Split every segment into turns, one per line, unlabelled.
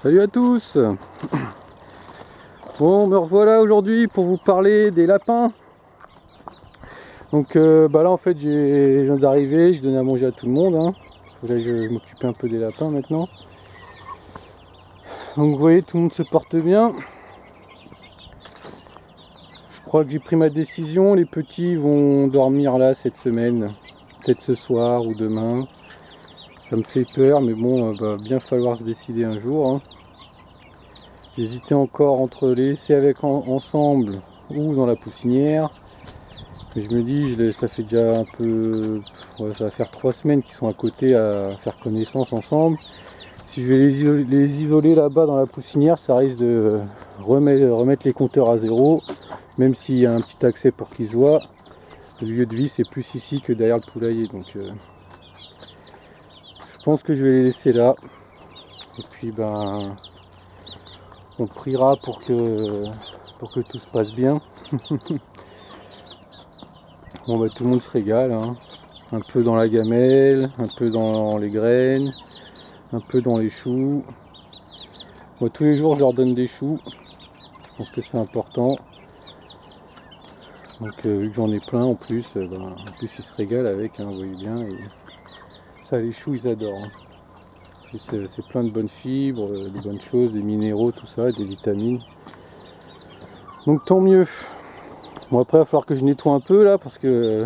Salut à tous. Bon, me revoilà aujourd'hui pour vous parler des lapins. Donc là en fait je viens d'arriver, je donnais à manger à tout le monde, hein. Là je m'occupe un peu des lapins maintenant. Donc vous voyez, tout le monde se porte bien. Je crois que j'ai pris ma décision, les petits vont dormir là cette semaine, peut-être ce soir ou demain. Ça me fait peur, mais bon, va bien falloir se décider un jour, hein. J'hésitais encore entre les laisser ensemble ou dans la poussinière. Mais je me dis, ça fait déjà un peu... Ouais, ça va faire 3 semaines qu'ils sont à côté à faire connaissance ensemble. Si je vais les isoler là-bas dans la poussinière, ça risque de remettre les compteurs à zéro. Même s'il y a un petit accès pour qu'ils se voient. Le lieu de vie, c'est plus ici que derrière le poulailler. Donc je pense que je vais les laisser là. Et puis ben... on priera pour que tout se passe bien. Bon bah tout le monde se régale, hein. Un peu dans la gamelle, un peu dans les graines, un peu dans les choux. Moi tous les jours je leur donne des choux, je pense que c'est important. Donc vu que j'en ai plein en plus, ils se régalent avec, hein, vous voyez bien. Et ça, les choux ils adorent, hein. C'est plein de bonnes fibres, des bonnes choses, des minéraux, tout ça, des vitamines. Donc tant mieux. Bon après il va falloir que je nettoie un peu là parce que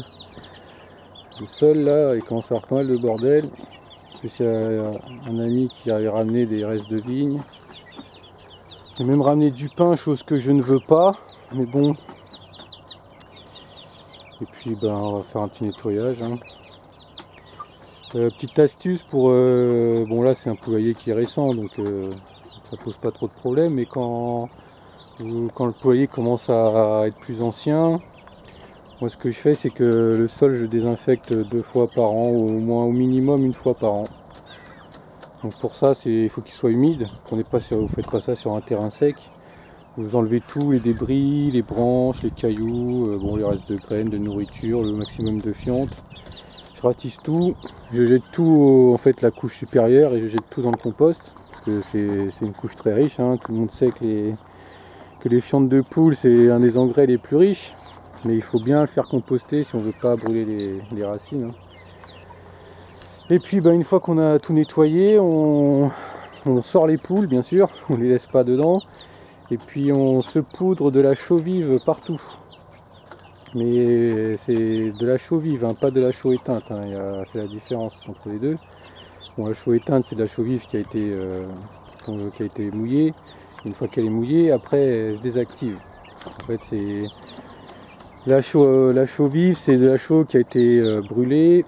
le sol là il commence à avoir pas mal de bordel. Parce qu'il y a un ami qui avait ramené des restes de vigne. Il a même ramené du pain, chose que je ne veux pas. Mais bon. Et puis ben on va faire un petit nettoyage, hein. Petite astuce pour... bon là c'est un poulailler qui est récent donc ça pose pas trop de problèmes. Mais quand le poulailler commence à être plus ancien, moi ce que je fais c'est que le sol je le désinfecte 2 fois par an, ou au moins au minimum 1 fois par an. Donc pour ça il faut qu'il soit humide, vous ne faites pas ça sur un terrain sec. Vous enlevez tout, les débris, les branches, les cailloux, bon, les restes de graines, de nourriture, le maximum de fientes. Je ratisse tout, je jette tout en fait la couche supérieure et je jette tout dans le compost parce que c'est une couche très riche, hein. Tout le monde sait que les fientes de poule c'est un des engrais les plus riches, mais il faut bien le faire composter si on ne veut pas brûler les racines, hein. Et puis une fois qu'on a tout nettoyé, on sort les poules bien sûr, on les laisse pas dedans. Et puis on se poudre de la chaux vive partout. Mais c'est de la chaux vive, hein, pas de la chaux éteinte, hein. C'est la différence entre les deux. Bon, la chaux éteinte c'est de la chaux vive qui a été mouillée. Une fois qu'elle est mouillée, après elle se désactive. En fait c'est la chaux vive, c'est de la chaux qui a été brûlée,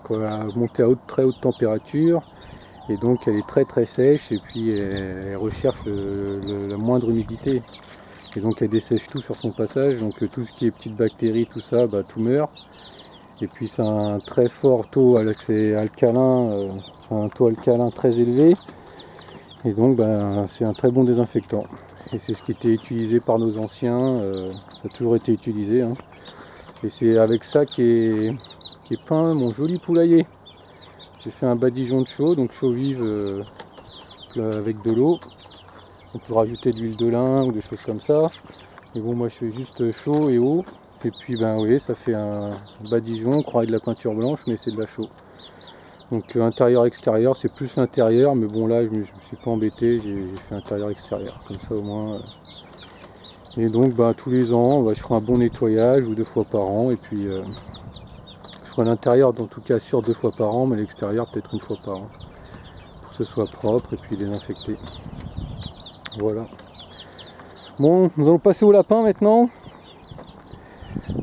qu'on a montée à très haute température. Et donc elle est très très sèche et puis elle recherche la moindre humidité. Et donc elle dessèche tout sur son passage, donc tout ce qui est petites bactéries, tout ça, tout meurt. Et puis c'est un très fort taux alcalin, un taux alcalin très élevé. Et donc c'est un très bon désinfectant. Et c'est ce qui était utilisé par nos anciens, ça a toujours été utilisé, hein. Et c'est avec ça qu'est peint mon joli poulailler. J'ai fait un badigeon de chaux, donc chaux vive avec de l'eau. On peut rajouter de l'huile de lin ou des choses comme ça. Mais bon, moi je fais juste chaud et eau. Et puis vous voyez, ça fait un badigeon, on croirait de la peinture blanche, mais c'est de la chaux. Donc intérieur-extérieur, c'est plus l'intérieur, mais bon là je me suis pas embêté, j'ai fait intérieur-extérieur, comme ça au moins. Et donc tous les ans, je ferai un bon nettoyage, ou 2 fois par an, et puis je ferai l'intérieur en tout cas sûr 2 fois par an, mais l'extérieur peut-être 1 fois par an. Pour que ce soit propre et puis désinfecté. Voilà. Bon, nous allons passer aux lapins maintenant.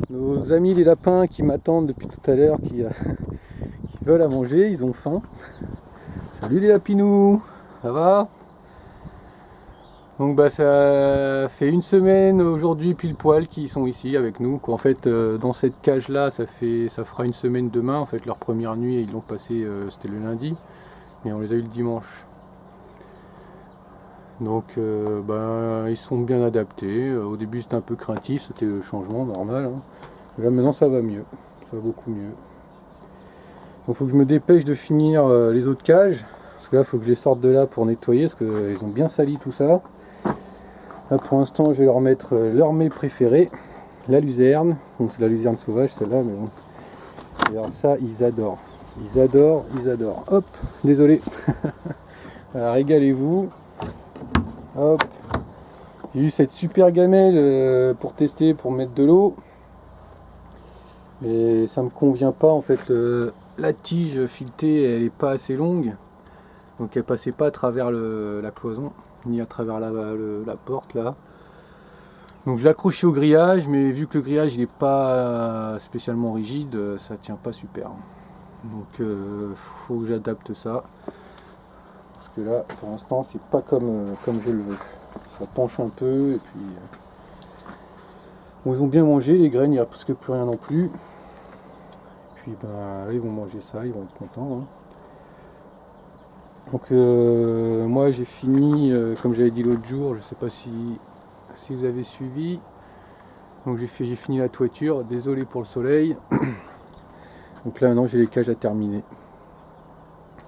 Nos amis les lapins qui m'attendent depuis tout à l'heure, qui veulent à manger, ils ont faim. Salut les lapinous, ça va? Donc ça fait 1 semaine aujourd'hui pile poil qu'ils sont ici avec nous. En fait dans cette cage là ça fera 1 semaine demain. En fait leur première nuit ils l'ont passé, c'était le lundi, mais on les a eu le dimanche. Donc ils sont bien adaptés. Au début c'était un peu craintif, c'était le changement normal, hein. Là maintenant ça va mieux, ça va beaucoup mieux. Donc il faut que je me dépêche de finir les autres cages. parce que là il faut que je les sorte de là pour nettoyer, parce qu'ils ont bien sali tout ça. Là pour l'instant je vais leur mettre leur mets préféré, la luzerne. Donc c'est la luzerne sauvage celle-là, mais bon. Et alors ça ils adorent. Ils adorent, ils adorent. Hop, désolé. Alors, régalez-vous. Hop. J'ai eu cette super gamelle pour tester, pour mettre de l'eau. Mais ça me convient pas en fait. La tige filetée elle est pas assez longue. Donc elle passait pas à travers la cloison, ni à travers la porte là. Donc je l'ai accroché au grillage, mais vu que le grillage il est pas spécialement rigide, ça tient pas super. Donc faut que j'adapte ça. Parce que là pour l'instant c'est pas comme je le veux. Ça penche un peu et puis. Bon, ils ont bien mangé les graines, il n'y a presque plus rien non plus. Et puis ben là, ils vont manger ça, ils vont être contents. Hein. Donc moi j'ai fini, comme j'avais dit l'autre jour, je sais pas si vous avez suivi. Donc j'ai fini la toiture, désolé pour le soleil. Donc là maintenant j'ai les cages à terminer.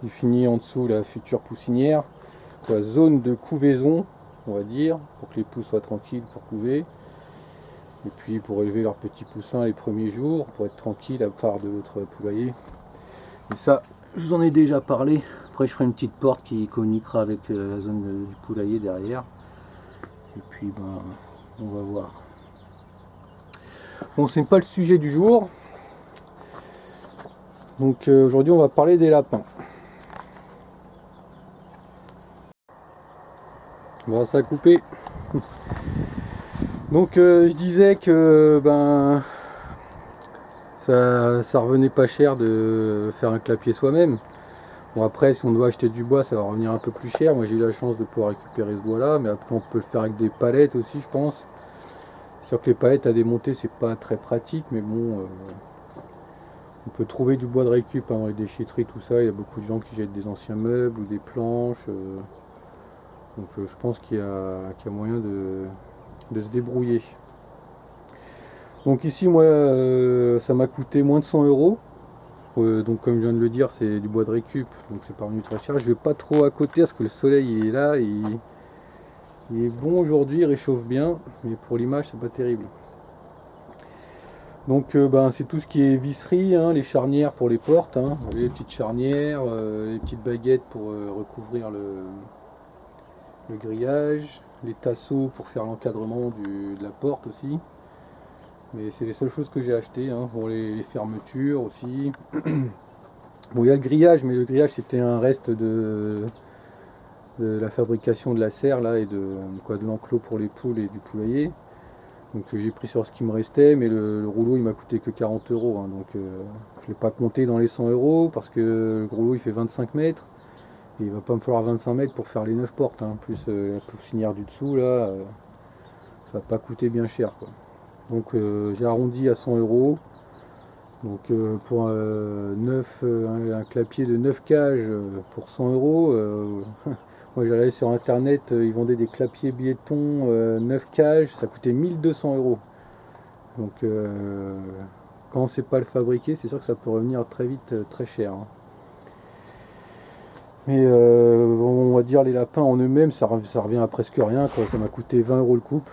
J'ai fini en dessous la future poussinière, la zone de couvaison, on va dire, pour que les poules soient tranquilles pour couver. Et puis pour élever leurs petits poussins les premiers jours, pour être tranquille à part de l'autre poulailler. Et ça, je vous en ai déjà parlé. Après je ferai une petite porte qui communiquera avec la zone du poulailler derrière. Et puis ben on va voir. Bon, c'est pas le sujet du jour. Donc aujourd'hui on va parler des lapins. Bon, ça a coupé. Donc je disais que ben ça revenait pas cher de faire un clapier soi-même. Bon après si on doit acheter du bois ça va revenir un peu plus cher. Moi j'ai eu la chance de pouvoir récupérer ce bois là, mais après on peut le faire avec des palettes aussi je pense. C'est sûr que les palettes à démonter c'est pas très pratique, mais bon on peut trouver du bois de récup hein, dans les déchetteries tout ça. Il y a beaucoup de gens qui jettent des anciens meubles ou des planches. Donc je pense qu'il y a moyen de se débrouiller. Donc ici moi ça m'a coûté moins de 100 euros. Donc comme je viens de le dire c'est du bois de récup, donc c'est pas revenu très cher. Je vais pas trop à côté parce que le soleil il est là, il est bon aujourd'hui, il réchauffe bien, mais pour l'image c'est pas terrible. Donc ben, c'est tout ce qui est visserie, hein, les charnières pour les portes, hein, les petites charnières, les petites baguettes pour recouvrir le grillage, les tasseaux pour faire l'encadrement de la porte aussi. Mais c'est les seules choses que j'ai achetées, hein, pour les fermetures aussi. Bon, il y a le grillage, mais le grillage c'était un reste de la fabrication de la serre là, et de l'enclos pour les poules et du poulailler. Donc j'ai pris sur ce qui me restait, mais le rouleau il m'a coûté que 40 euros. Hein, donc je ne l'ai pas compté dans les 100 euros parce que le rouleau il fait 25 mètres. Et il va pas me falloir 25 mètres pour faire les 9 portes. Hein, plus la poussinière du dessous là, ça va pas coûter bien cher quoi. Donc j'ai arrondi à 100 euros. Donc pour un clapier de 9 cages pour 100 euros, moi j'ai regardé sur internet, ils vendaient des clapiers Biéton 9 cages, ça coûtait 1200 euros. Donc quand on ne sait pas le fabriquer, c'est sûr que ça peut revenir très vite très cher. Hein. Mais on va dire les lapins en eux-mêmes, ça revient à presque rien, quoi. Ça m'a coûté 20 euros le couple,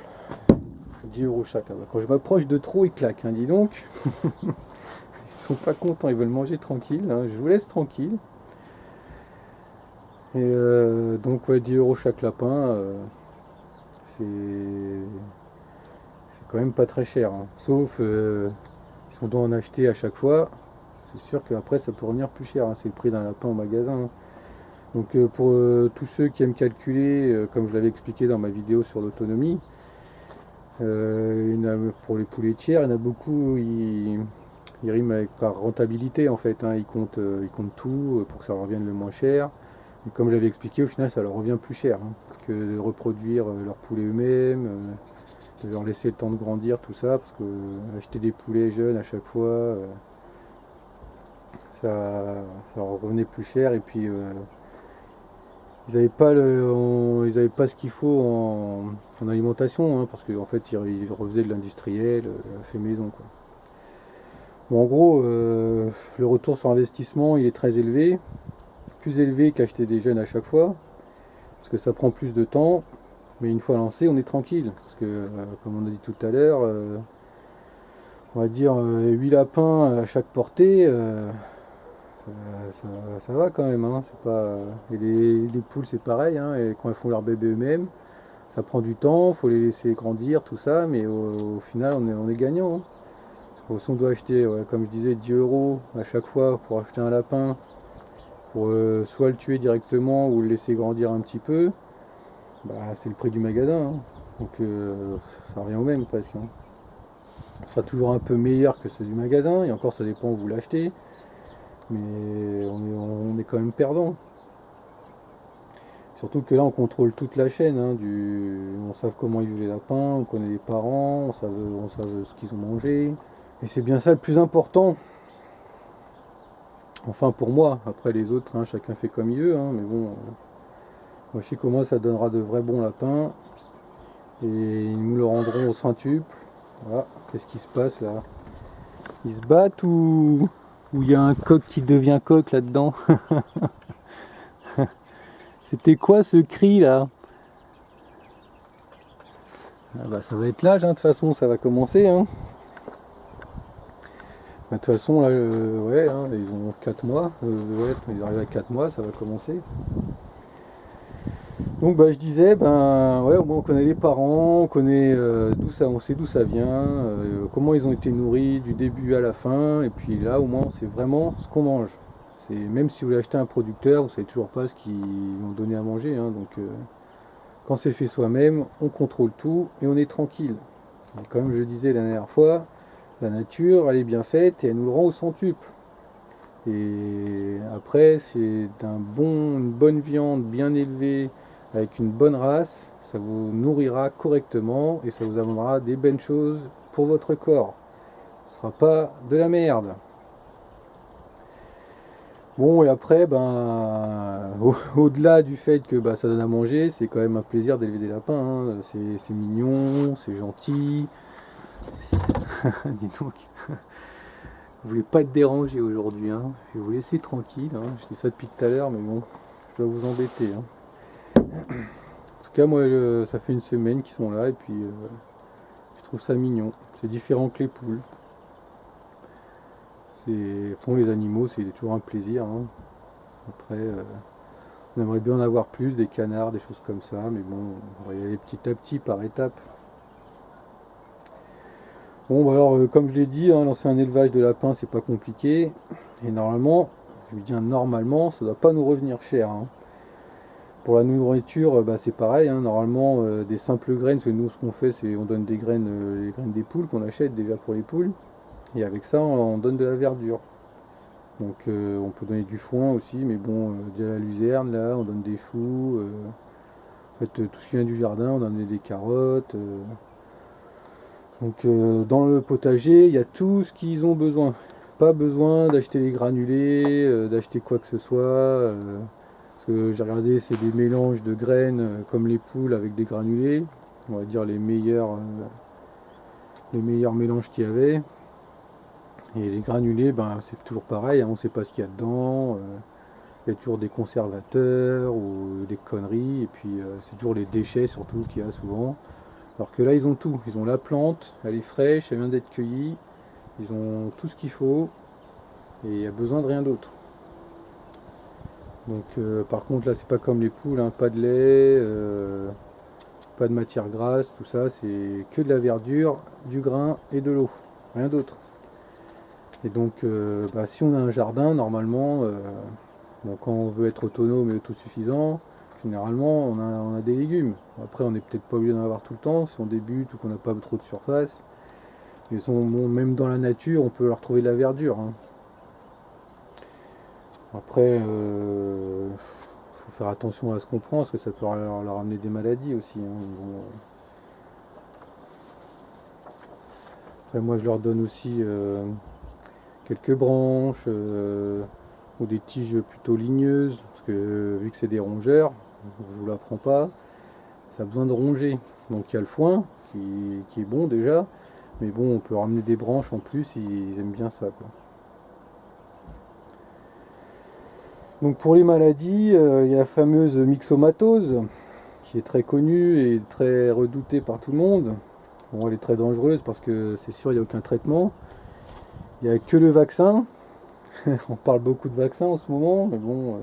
10 euros chacun. Quand je m'approche de trop, ils claquent, hein, dis donc. Ils sont pas contents, ils veulent manger tranquille, hein. Je vous laisse tranquille. Et donc ouais, 10 euros chaque lapin, c'est quand même pas très cher, hein. Sauf si on doit en acheter à chaque fois, c'est sûr qu'après ça peut revenir plus cher, hein. C'est le prix d'un lapin au magasin. Hein. Donc pour tous ceux qui aiment calculer, comme je l'avais expliqué dans ma vidéo sur l'autonomie, pour les poulets tiers, il y en a beaucoup, ils riment par rentabilité en fait, hein. Ils comptent tout pour que ça revienne le moins cher. Et comme j'avais expliqué, au final ça leur revient plus cher, hein, que de reproduire leurs poulets eux-mêmes, de leur laisser le temps de grandir, tout ça, parce que acheter des poulets jeunes à chaque fois, ça leur revenait plus cher. Et puis ils n'avaient pas ce qu'il faut en alimentation, hein, parce qu'en fait ils refaisaient de l'industriel, fait maison quoi. Bon, en gros le retour sur investissement il est très élevé. plus élevé qu'acheter des jeunes à chaque fois, parce que ça prend plus de temps, mais une fois lancé, on est tranquille, parce que comme on a dit tout à l'heure, on va dire 8 lapins à chaque portée, ça va quand même, hein, c'est pas... Et les poules c'est pareil, hein, et quand elles font leur bébé eux-mêmes, ça prend du temps, faut les laisser grandir, tout ça, mais au final on est gagnant, hein. Si on doit acheter, ouais, comme je disais, 10 € à chaque fois pour acheter un lapin, pour soit le tuer directement ou le laisser grandir un petit peu, bah, c'est le prix du magasin, hein. Donc ça revient au même presque, hein. Ce sera toujours un peu meilleur que ceux du magasin, et encore ça dépend où vous l'achetez, mais on est quand même perdant. Surtout que là on contrôle toute la chaîne, hein, on sait comment ils vivent les lapins, on connaît les parents, on sait ce qu'ils ont mangé. Et c'est bien ça le plus important. Enfin pour moi, après les autres, hein, chacun fait comme il veut, hein, mais bon, moi je sais comment ça donnera de vrais bons lapins. Et ils nous le rendront au centuple. Voilà, qu'est-ce qui se passe là? Ils se battent ou il y a un coq qui devient coq là-dedans? C'était quoi ce cri là? Ah bah ça va être l'âge, hein, de toute façon ça va commencer, hein. Bah, de toute façon là, ouais, hein, ils ont 4 mois, ouais, ils arrivent à 4 mois, ça va commencer. Donc bah je disais, ben ouais, au moins on connaît les parents, on connaît on sait d'où ça vient, comment ils ont été nourris du début à la fin, et puis là au moins on sait vraiment ce qu'on mange. Même si vous voulez acheter un producteur, vous savez toujours pas ce qu'ils vont donner à manger, hein, donc quand c'est fait soi-même, on contrôle tout et on est tranquille. Et comme je disais la dernière fois, la nature elle est bien faite et elle nous le rend au centuple. Et après, c'est une bonne viande bien élevée, avec une bonne race, ça vous nourrira correctement et ça vous amènera des bonnes choses pour votre corps. Ce ne sera pas de la merde. Bon, et après, ben, au-delà du fait que bah, ça donne à manger, c'est quand même un plaisir d'élever des lapins, hein. C'est mignon, c'est gentil. Dis donc. Je voulais pas être dérangé aujourd'hui, hein. Je vais vous laisser tranquille, hein. Je dis ça depuis tout à l'heure, mais bon, je dois vous embêter, hein. En tout cas, moi, ça fait une semaine qu'ils sont là, et puis je trouve ça mignon. C'est différent que les poules. Pour les animaux, c'est toujours un plaisir, hein. Après, on aimerait bien en avoir plus, des canards, des choses comme ça, mais bon, on va y aller petit à petit, par étapes. Bon, bah alors, comme je l'ai dit, hein, lancer un élevage de lapins, c'est pas compliqué. Et normalement, je lui dis normalement, ça doit pas nous revenir cher, hein. Pour la nourriture, bah, c'est pareil, hein, normalement, des simples graines, parce que nous, ce qu'on fait, c'est on donne des graines, les graines des poules qu'on achète déjà pour les poules. Et avec ça, on donne de la verdure. Donc, on peut donner du foin aussi, mais bon, de la luzerne, là, on donne des choux. En fait, tout ce qui vient du jardin, on donne des carottes. Donc dans le potager, il y a tout ce qu'ils ont besoin. Pas besoin d'acheter les granulés, d'acheter quoi que ce soit. Parce que j'ai regardé, c'est des mélanges de graines comme les poules avec des granulés. On va dire les meilleurs mélanges qu'il y avait. Et les granulés, ben, c'est toujours pareil, hein, on ne sait pas ce qu'il y a dedans. Il y a toujours des conservateurs ou des conneries. Et puis c'est toujours les déchets surtout qu'il y a souvent. Alors que là, ils ont tout. Ils ont la plante, elle est fraîche, elle vient d'être cueillie. Ils ont tout ce qu'il faut et il n'y a besoin de rien d'autre. Donc, par contre, là, c'est pas comme les poules, hein, pas de lait, pas de matière grasse, tout ça. C'est que de la verdure, du grain et de l'eau. Rien d'autre. Et donc, bah, si on a un jardin, normalement, bon, quand on veut être autonome et autosuffisant, généralement, on a des légumes. Après, on n'est peut-être pas obligé d'en avoir tout le temps si on débute ou qu'on n'a pas trop de surface. Mais bon, même dans la nature, on peut leur trouver de la verdure, hein. Après, faut faire attention à ce qu'on prend, parce que ça peut leur amener des maladies aussi, hein. Bon, après, moi, je leur donne aussi quelques branches ou des tiges plutôt ligneuses, parce que vu que c'est des rongeurs, je vous l'apprends pas, ça a besoin de ronger. Donc il y a le foin qui est bon déjà, mais bon, on peut ramener des branches en plus, ils aiment bien ça, quoi. Donc pour les maladies, il y a la fameuse myxomatose, qui est très connue et très redoutée par tout le monde. Bon, elle est très dangereuse parce que c'est sûr, il n'y a aucun traitement. Il n'y a que le vaccin. On parle beaucoup de vaccins en ce moment, mais bon,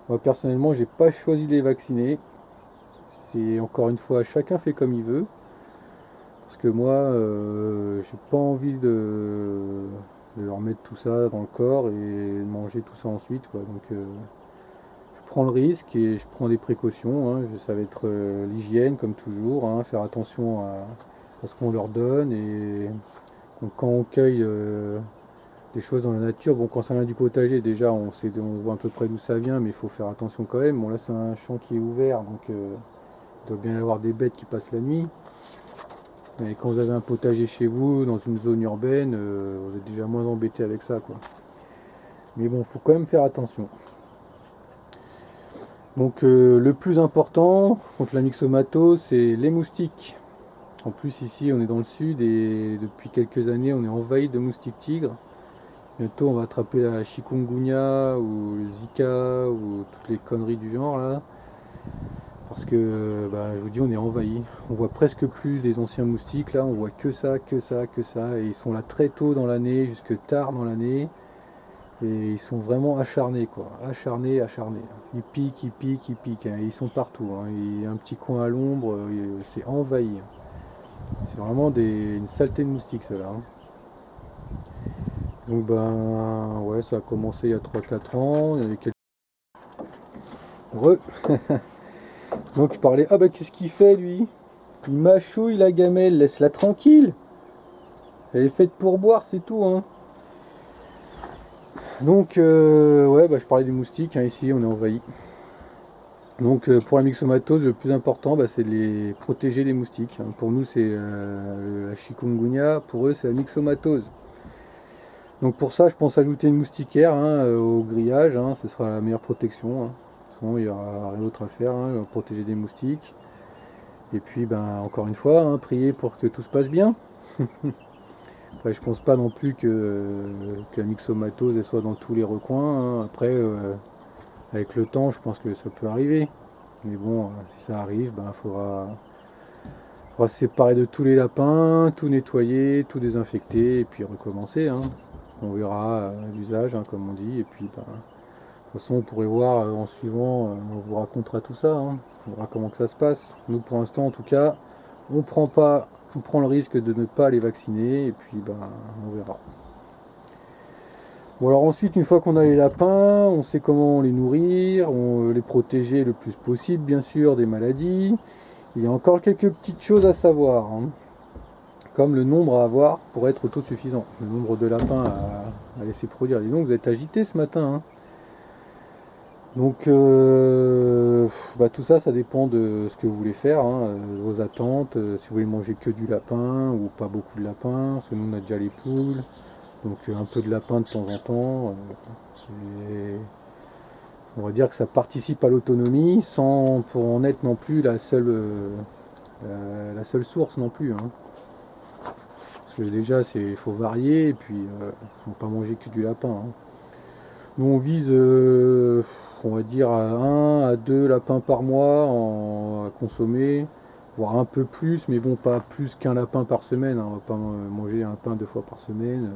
moi personnellement, j'ai pas choisi de les vacciner. C'est encore une fois, chacun fait comme il veut. Parce que moi, j'ai pas envie de leur mettre tout ça dans le corps et de manger tout ça ensuite, quoi. Donc, je prends le risque et je prends des précautions, hein. Ça va être l'hygiène, comme toujours, hein, faire attention à ce qu'on leur donne. Et donc, quand on cueille des choses dans la nature, bon, quand ça vient du potager, déjà, on voit à peu près d'où ça vient, mais il faut faire attention quand même. Bon, là, c'est un champ qui est ouvert, donc il doit bien y avoir des bêtes qui passent la nuit. Et quand vous avez un potager chez vous, dans une zone urbaine, vous êtes déjà moins embêté avec ça, quoi. Mais bon, faut quand même faire attention. Donc le plus important contre la myxomatose, c'est les moustiques. En plus ici, on est dans le sud et depuis quelques années, on est envahi de moustiques tigres. Bientôt, on va attraper la chikungunya ou le Zika ou toutes les conneries du genre là. Parce que, bah, je vous dis, on est envahi. On voit presque plus des anciens moustiques là, on voit que ça, que ça, que ça. Et ils sont là très tôt dans l'année, jusque tard dans l'année. Et ils sont vraiment acharnés, quoi. Acharnés, acharnés. Ils piquent, ils piquent, ils piquent, hein. Ils sont partout, hein. Il y a un petit coin à l'ombre, c'est envahi. C'est vraiment une saleté de moustiques, ceux-là, hein. Donc, ben, ouais, ça a commencé il y a 3 4 ans. Il y avait quelques... Re. Donc, je parlais, ah bah, qu'est-ce qu'il fait, lui? Il mâchouille la gamelle, laisse-la tranquille. Elle est faite pour boire, c'est tout, hein. Donc, ouais, bah, je parlais des moustiques, hein. Ici, on est envahi. Donc pour la myxomatose, le plus important, bah, c'est de les protéger des moustiques, hein. Pour nous, c'est la chikungunya, pour eux, c'est la myxomatose. Donc pour ça, je pense ajouter une moustiquaire, hein, au grillage, hein, ce sera la meilleure protection, hein. De toute façon, il n'y aura rien d'autre à faire, hein, protéger des moustiques. Et puis, ben, encore une fois, hein, prier pour que tout se passe bien. Après, je pense pas non plus que la myxomatose elle soit dans tous les recoins, hein. Après, avec le temps, je pense que ça peut arriver. Mais bon, si ça arrive, ben, faudra se séparer de tous les lapins, tout nettoyer, tout désinfecter et puis recommencer, hein. On verra l'usage, hein, comme on dit. Et puis, ben, de toute façon, on pourrait voir en suivant, on vous racontera tout ça, hein. On verra comment que ça se passe. Nous, pour l'instant, en tout cas, on prend le risque de ne pas les vacciner et puis, ben, on verra. Bon alors ensuite, une fois qu'on a les lapins, on sait comment les nourrir, les protéger le plus possible bien sûr des maladies. Il y a encore quelques petites choses à savoir, hein, comme le nombre à avoir pour être autosuffisant, le nombre de lapins à laisser produire. Dis donc, vous êtes agité ce matin, hein. Donc bah, tout ça, ça dépend de ce que vous voulez faire, hein, de vos attentes, si vous voulez manger que du lapin ou pas beaucoup de lapin, parce que nous on a déjà les poules. Donc un peu de lapin de temps en temps. Et on va dire que ça participe à l'autonomie sans pour en être non plus la seule source non plus, hein. Parce que déjà il faut varier et puis faut pas manger que du lapin, hein. Nous on vise on va dire à 1 à 2 lapins par mois à consommer, voire un peu plus, mais bon pas plus qu'un lapin par semaine, hein. On va pas manger un lapin 2 fois par semaine.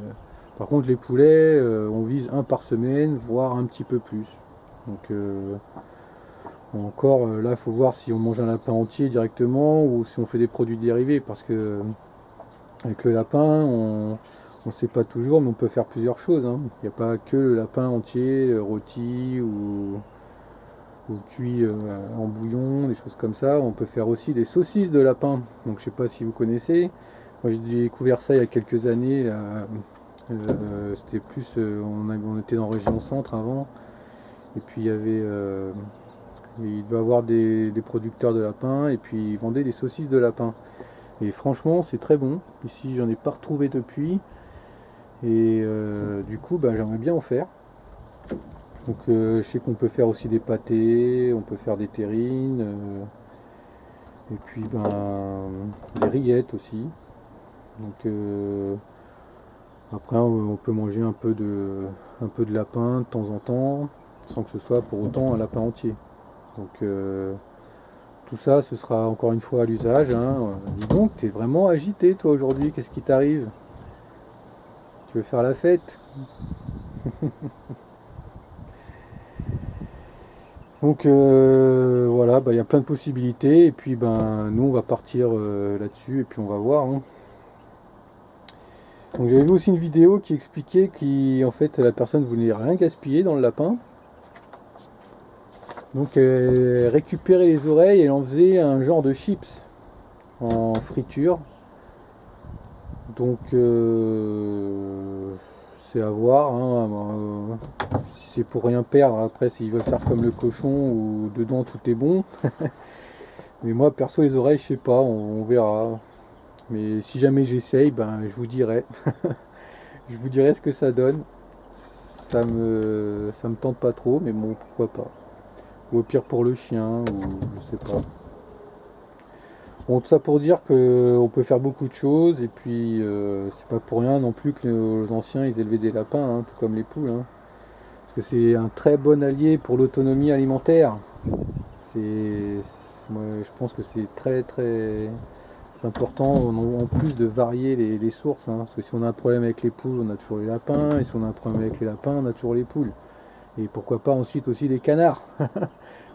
Par contre, les poulets, on vise un par semaine, voire un petit peu plus. Donc, encore, là, il faut voir si on mange un lapin entier directement ou si on fait des produits dérivés. Parce que avec le lapin, on ne sait pas toujours, mais on peut faire plusieurs choses, hein. Il n'y a pas que le lapin entier, rôti ou cuit en bouillon, des choses comme ça. On peut faire aussi des saucisses de lapin. Donc, je ne sais pas si vous connaissez. Moi, j'ai découvert ça il y a quelques années, là. C'était plus, on était dans région centre avant, et puis il devait y avoir des producteurs de lapins, et puis ils vendaient des saucisses de lapin. Et franchement, c'est très bon. Ici, j'en ai pas retrouvé depuis, et du coup, bah, j'aimerais bien en faire. Donc, je sais qu'on peut faire aussi des pâtés, on peut faire des terrines, et puis ben, des rillettes aussi. Donc, après, on peut manger un peu de lapin de temps en temps. sans que ce soit pour autant un lapin entier. Donc tout ça, ce sera encore une fois à l'usage. Hein. Dis donc, t'es vraiment agité toi aujourd'hui, qu'est-ce qui t'arrive? Tu veux faire la fête? Donc voilà, bah, y a plein de possibilités et puis ben nous on va partir là-dessus et puis on va voir. Hein. Donc j'avais vu aussi une vidéo qui expliquait qu'en fait la personne voulait rien gaspiller dans le lapin. Donc elle récupérait les oreilles et elle en faisait un genre de chips en friture. Donc c'est à voir. Hein. Si c'est pour rien perdre, après s'ils veulent faire comme le cochon où dedans tout est bon. Mais moi perso les oreilles je sais pas, on verra. Mais si jamais j'essaye, ben je vous dirai. Je vous dirai ce que ça donne. Ça me tente pas trop, mais bon pourquoi pas. Ou au pire pour le chien, ou je sais pas. Bon, tout ça pour dire qu'on peut faire beaucoup de choses, et puis c'est pas pour rien non plus que les anciens ils élevaient des lapins, hein, tout comme les poules. Hein. Parce que c'est un très bon allié pour l'autonomie alimentaire. Moi, je pense que c'est c'est important en plus de varier les sources. Hein. Parce que si on a un problème avec les poules, on a toujours les lapins, et si on a un problème avec les lapins, on a toujours les poules. Et pourquoi pas ensuite aussi des canards,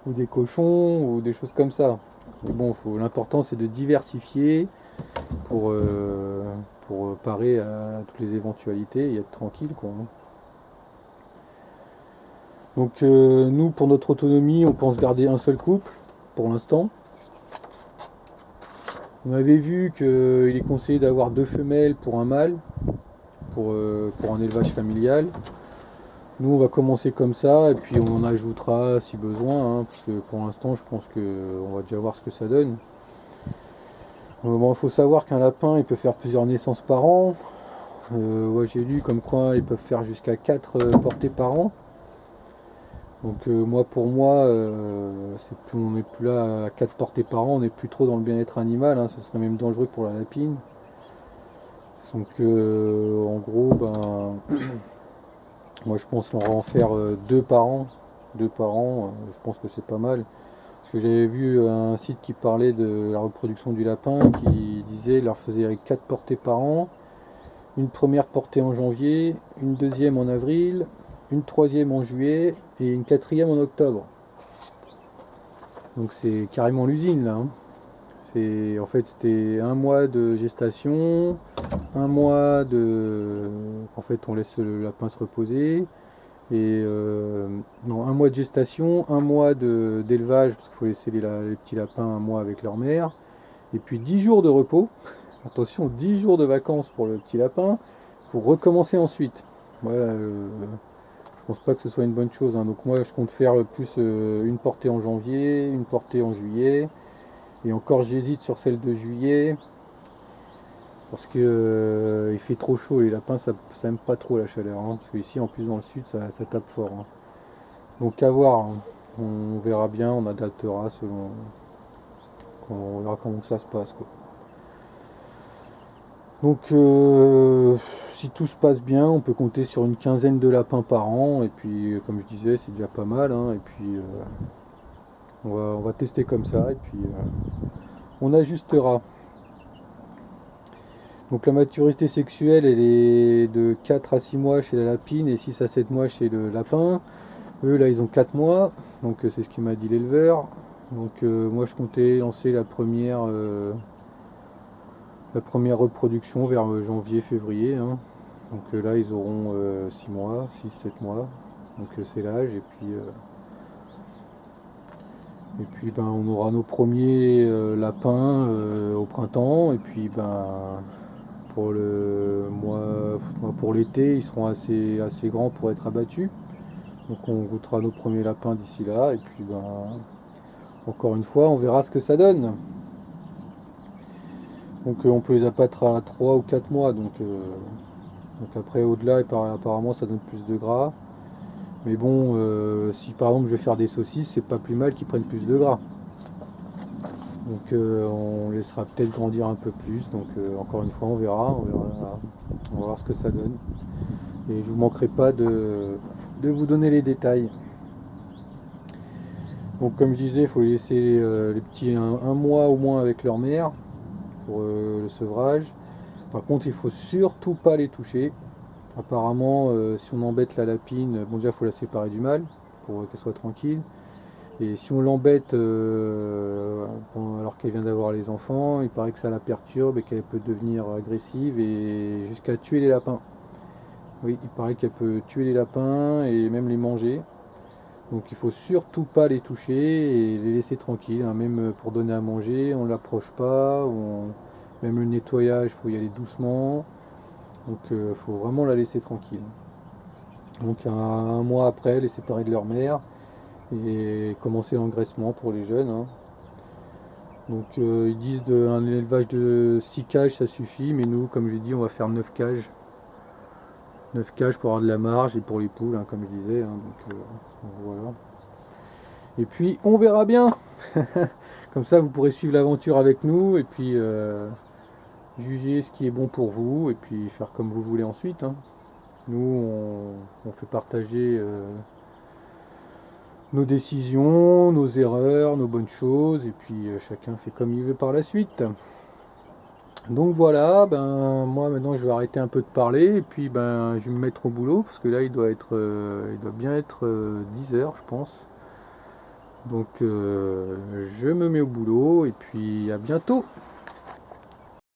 ou des cochons, ou des choses comme ça. Mais bon, l'important c'est de diversifier pour, parer à toutes les éventualités et être tranquille, quoi. Donc nous, pour notre autonomie, on pense garder un seul couple pour l'instant. On avait vu qu'il est conseillé d'avoir 2 femelles pour un mâle, pour un élevage familial. Nous, on va commencer comme ça, et puis on en ajoutera si besoin, hein, parce que pour l'instant, je pense qu'on va déjà voir ce que ça donne. Bon, il faut savoir qu'un lapin, il peut faire plusieurs naissances par an. Ouais, j'ai lu comme quoi ils peuvent faire jusqu'à 4 portées par an. Donc pour moi, on n'est plus là à 4 portées par an, on n'est plus trop dans le bien-être animal, hein, ce serait même dangereux pour la lapine. Donc en gros, ben, moi je pense qu'on va en faire 2 par an. 2 par an, je pense que c'est pas mal. Parce que j'avais vu un site qui parlait de la reproduction du lapin, qui disait qu'il leur faisait 4 portées par an. Une première portée en janvier, une deuxième en avril, une troisième en juillet et une quatrième en octobre. Donc c'est carrément l'usine là. Hein. En fait c'était un mois de gestation, un mois de. En fait on laisse le lapin se reposer. Et non, un mois de gestation, un mois d'élevage, parce qu'il faut laisser les petits lapins un mois avec leur mère. Et puis 10 jours de repos. Attention, 10 jours de vacances pour le petit lapin, pour recommencer ensuite. Voilà, je pense pas que ce soit une bonne chose. Hein. Donc moi je compte faire plus une portée en janvier, une portée en juillet. Et encore j'hésite sur celle de juillet. Parce que il fait trop chaud, les lapins ça aime pas trop la chaleur. Hein. Parce qu'ici en plus dans le sud ça tape fort. Hein. Donc à voir, hein. On verra bien, on adaptera selon. On verra comment ça se passe. Quoi. Donc si tout se passe bien, on peut compter sur une quinzaine de lapins par an, et puis comme je disais, c'est déjà pas mal, hein, et puis on va tester comme ça, et puis on ajustera. Donc la maturité sexuelle, elle est de 4 à 6 mois chez la lapine, et 6 à 7 mois chez le lapin. Eux là ils ont 4 mois, donc c'est ce qu'il m'a dit l'éleveur. Donc moi je comptais lancer la première reproduction vers janvier-février. Hein. Donc là, ils auront 6 mois, 6-7 mois. Donc c'est l'âge. Et puis ben, on aura nos premiers lapins au printemps. Et puis ben, pour l'été, ils seront assez grands pour être abattus. Donc on goûtera nos premiers lapins d'ici là. Et puis ben, encore une fois, on verra ce que ça donne. Donc on peut les abattre à 3 ou 4 mois. Donc après au-delà, apparemment ça donne plus de gras. Mais bon, si par exemple je vais faire des saucisses, c'est pas plus mal qu'ils prennent plus de gras. Donc on laissera peut-être grandir un peu plus. Donc encore une fois, on verra va voir ce que ça donne. Et je vous manquerai pas de vous donner les détails. Donc comme je disais, il faut les laisser les petits un mois au moins avec leur mère pour le sevrage. Par contre, il faut surtout pas les toucher. Apparemment, si on embête la lapine, bon déjà il faut la séparer du mâle pour qu'elle soit tranquille. Et si on l'embête alors qu'elle vient d'avoir les enfants, il paraît que ça la perturbe et qu'elle peut devenir agressive et jusqu'à tuer les lapins. Oui, il paraît qu'elle peut tuer les lapins et même les manger. Donc il faut surtout pas les toucher et les laisser tranquilles, hein. Même pour donner à manger, on ne l'approche pas. Même le nettoyage, il faut y aller doucement. Donc il faut vraiment la laisser tranquille. Donc un mois après, les séparer de leur mère et commencer l'engraissement pour les jeunes, hein. Donc ils disent un élevage de 6 cages ça suffit, mais nous, comme j'ai dit, on va faire 9 cages. 9 cages pour avoir de la marge et pour les poules, hein, comme je disais, hein. Donc voilà. Et puis on verra bien. Comme ça vous pourrez suivre l'aventure avec nous et puis juger ce qui est bon pour vous et puis faire comme vous voulez ensuite, hein. Nous on fait partager nos décisions, nos erreurs, nos bonnes choses et puis chacun fait comme il veut par la suite. Donc voilà, ben moi maintenant je vais arrêter un peu de parler et puis ben je vais me mettre au boulot parce que là il doit bien être 10 heures je pense. Donc je me mets au boulot et puis à bientôt.